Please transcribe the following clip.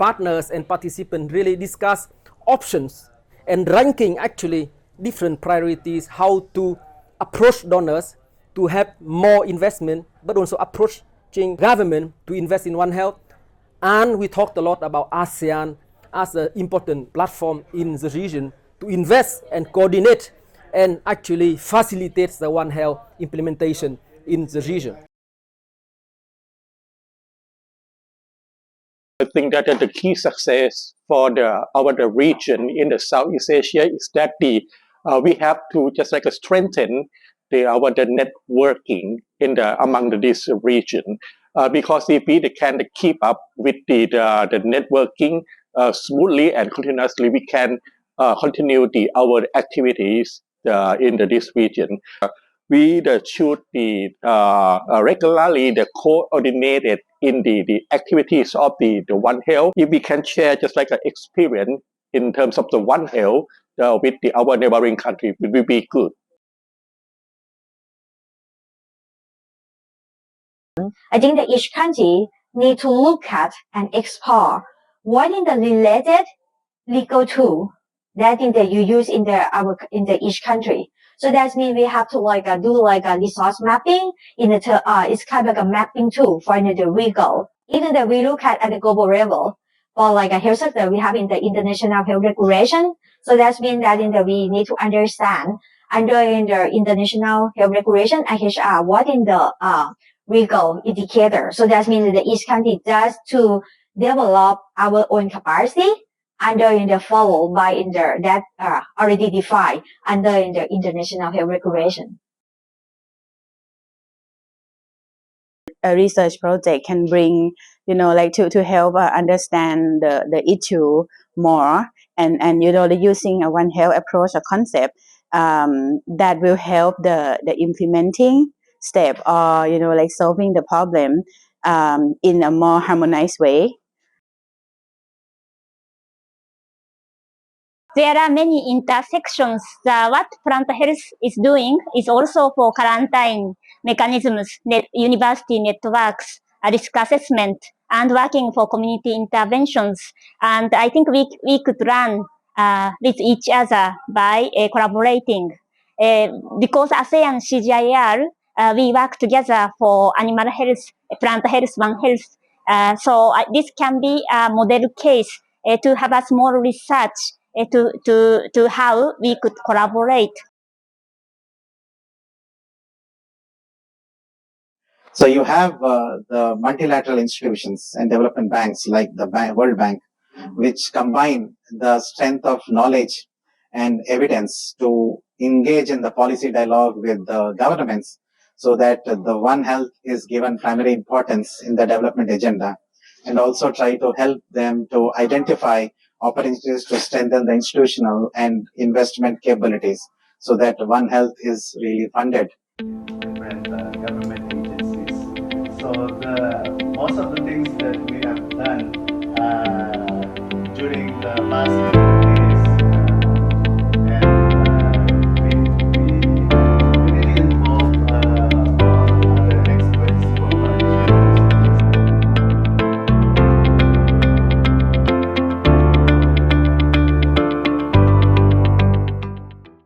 partners and participants really discuss options and ranking actually different priorities, how to approach donors to have more investment, but also approaching government to invest in One Health. And we talked a lot about ASEAN as an important platform in the region to invest and coordinate and actually facilitate the One Health implementation in the region. I think that the key success for our region in the Southeast Asia is that we have to just like strengthen our networking in among this region, because if we can keep up with the networking smoothly and continuously, we can continue our activities in this region. We should be regularly coordinated in the activities of the One Health. If we can share just like an experience in terms of the One Health with our neighboring country, it will be good. I think that each country need to look at and explore what is the related legal tool that you use in each country. So that means we have to do a resource mapping it's kind of like a mapping tool for the legal. Even that we look at the global level for a health sector, we have in the international health regulation. So that means that we need to understand under the international health regulation IHR what in the legal indicator. So that means that each country does to develop our own capacity under the follow by that already defined under the international health regulation. A research project can bring, to help understand the issue more, and using a One Health approach or concept that will help the implementing step or solving the problem in a more harmonized way. There are many intersections. What plant health is doing is also for quarantine mechanisms, university networks, risk assessment, and working for community interventions. And I think we could run with each other by collaborating. Because ASEAN-CGIAR, we work together for animal health, plant health, One Health. So this can be a model case to have a small research to how we could collaborate. So you have the multilateral institutions and development banks like the World Bank, which combine the strength of knowledge and evidence to engage in the policy dialogue with the governments so that the One Health is given primary importance in the development agenda, and also try to help them to identify opportunities to strengthen the institutional and investment capabilities so that One Health is really funded. Different government agencies. So most of the